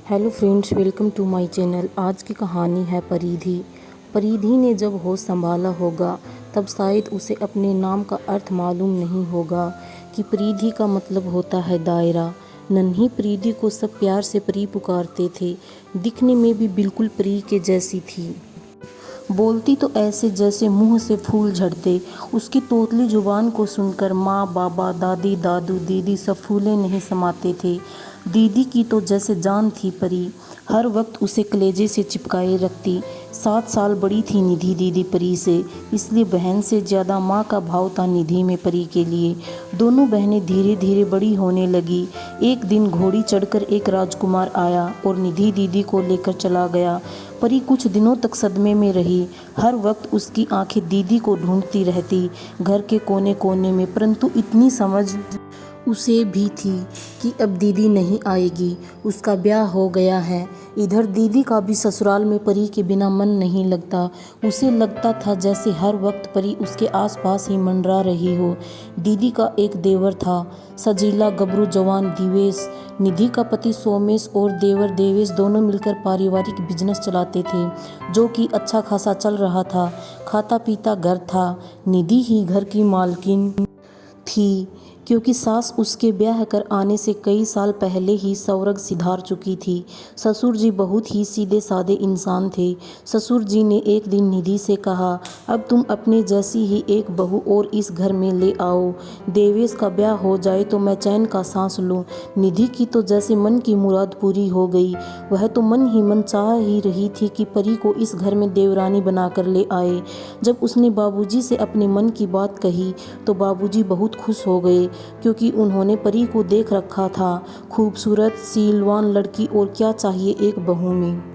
Hello friends, welcome to my channel. आज की कहानी है परिधि। परिधि ने जब होश संभाला होगा तब शायद उसे अपने नाम का अर्थ मालूम नहीं होगा कि परिधि का मतलब होता है दायरा। नन्ही परिधि को सब प्यार से परी पुकारते थे। दिखने में भी बिल्कुल परी के जैसी थी। बोलती तो ऐसे जैसे मुंह से फूल झड़ते। उसकी तोतली जुबान को सुनकर माँ, बाबा, दादी, दादू, दीदी सब फूले नहीं समाते थे। दीदी की तो जैसे जान थी परी, हर वक्त उसे कलेजे से चिपकाए रखती। 7 साल बड़ी थी निधि दीदी परी से, इसलिए बहन से ज़्यादा माँ का भाव था निधि में परी के लिए। दोनों बहनें धीरे धीरे बड़ी होने लगी। एक दिन घोड़ी चढ़कर एक राजकुमार आया और निधि दीदी को लेकर चला गया। परी कुछ दिनों तक सदमे में रही। हर वक्त उसकी आंखें दीदी को ढूंढती रहती घर के कोने कोने में, परंतु इतनी समझ उसे भी थी कि अब दीदी नहीं आएगी। उसका ब्याह हो गया है। इधर दीदी का भी ससुराल में परी के बिना मन नहीं लगता। उसे लगता था जैसे हर वक्त परी उसके आसपास ही मंडरा रही हो। दीदी का एक देवर था, सजीला गबरू जवान दिवेश। निधि का पति सोमेश और देवर देवेश दोनों मिलकर पारिवारिक बिजनेस चलाते थे, जो कि अच्छा खासा चल रहा था। खाता पीता घर था। निधि ही घर की मालकिन थी, क्योंकि सास उसके ब्याह कर आने से कई साल पहले ही स्वर्ग सिधार चुकी थी। ससुर जी बहुत ही सीधे साधे इंसान थे। ससुर जी ने एक दिन निधि से कहा, अब तुम अपने जैसी ही एक बहू और इस घर में ले आओ। देवेश का ब्याह हो जाए तो मैं चैन का सांस लूं। निधि की तो जैसे मन की मुराद पूरी हो गई। वह तो मन ही मन चाह ही रही थी कि परी को इस घर में देवरानी बनाकर ले आए। जब उसने बाबूजी से अपने मन की बात कही तो बाबूजी बहुत खुश हो गए, क्योंकि उन्होंने परी को देख रखा था। खूबसूरत सीलवान लड़की, और क्या चाहिए एक बहू में।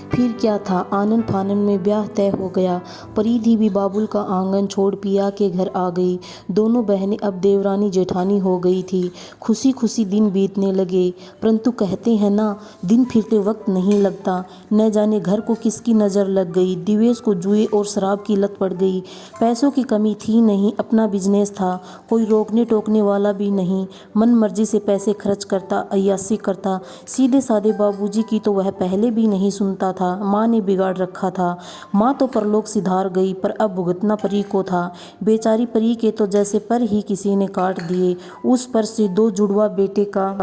फिर क्या था, आनन फानन में ब्याह तय हो गया। परिधि भी बाबुल का आंगन छोड़ पिया के घर आ गई। दोनों बहनें अब देवरानी जेठानी हो गई थी। खुशी खुशी दिन बीतने लगे, परंतु कहते हैं ना, दिन फिरते वक्त नहीं लगता। न जाने घर को किसकी नज़र लग गई। दिवेश को जुए और शराब की लत पड़ गई। पैसों की कमी थी नहीं, अपना बिजनेस था, कोई रोकने टोकने वाला भी नहीं। मन मर्जी से पैसे खर्च करता, अय्याशी करता। सीधे साधे बाबूजी की तो वह पहले भी नहीं सुनता था। माँ ने बिगाड़ रखा था। माँ तो परलोक सिधार गई, पर अब भुगतना परी को था। बेचारी परी के तो जैसे पर ही किसी ने काट दिए। उस पर से 2 जुड़वा बेटे का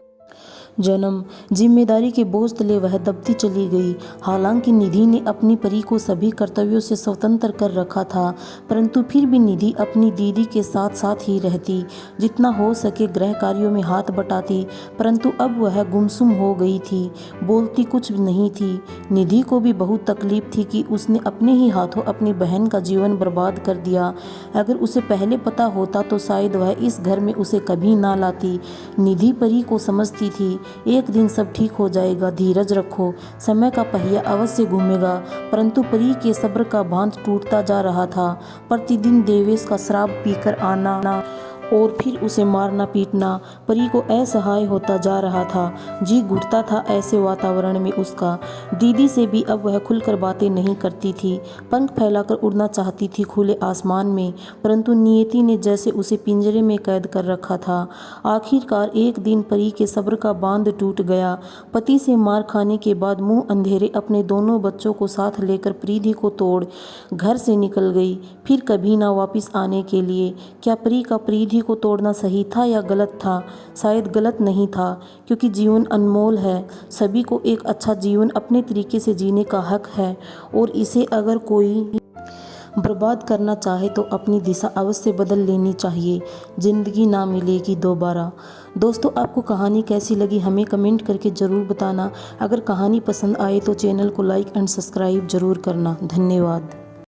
जन्म। जिम्मेदारी के बोझ तले वह दबती चली गई। हालांकि निधि ने अपनी परी को सभी कर्तव्यों से स्वतंत्र कर रखा था, परंतु फिर भी निधि अपनी दीदी के साथ साथ ही रहती। जितना हो सके गृह कार्यों में हाथ बटाती, परंतु अब वह गुमसुम हो गई थी, बोलती कुछ नहीं थी। निधि को भी बहुत तकलीफ थी कि उसने अपने ही हाथों अपनी बहन का जीवन बर्बाद कर दिया। अगर उसे पहले पता होता तो शायद वह इस घर में उसे कभी ना लाती। निधि परी को समझती थी, एक दिन सब ठीक हो जाएगा, धीरज रखो, समय का पहिया अवश्य घूमेगा। परंतु परी के सब्र का बांध टूटता जा रहा था। प्रतिदिन देवेश का शराब पीकर आना और फिर उसे मारना पीटना परी को असहाय होता जा रहा था। जी घुटता था ऐसे वातावरण में उसका। दीदी से भी अब वह खुलकर बातें नहीं करती थी। पंख फैलाकर उड़ना चाहती थी खुले आसमान में, परंतु नियति ने जैसे उसे पिंजरे में कैद कर रखा था। आखिरकार एक दिन परी के सब्र का बांध टूट गया। पति से मार खाने के बाद मुंह अंधेरे अपने दोनों बच्चों को साथ लेकर परिधि को तोड़ घर से निकल गई, फिर कभी ना वापस आने के लिए। क्या परी का परिधि को तोड़ना सही था या गलत था? शायद गलत नहीं था, क्योंकि जीवन अनमोल है। सभी को एक अच्छा जीवन अपने तरीके से जीने का हक है, और इसे अगर कोई बर्बाद करना चाहे तो अपनी दिशा अवश्य बदल लेनी चाहिए। जिंदगी ना मिलेगी दोबारा। दोस्तों, आपको कहानी कैसी लगी हमें कमेंट करके ज़रूर बताना। अगर कहानी पसंद आए तो चैनल को लाइक एंड सब्सक्राइब ज़रूर करना। धन्यवाद।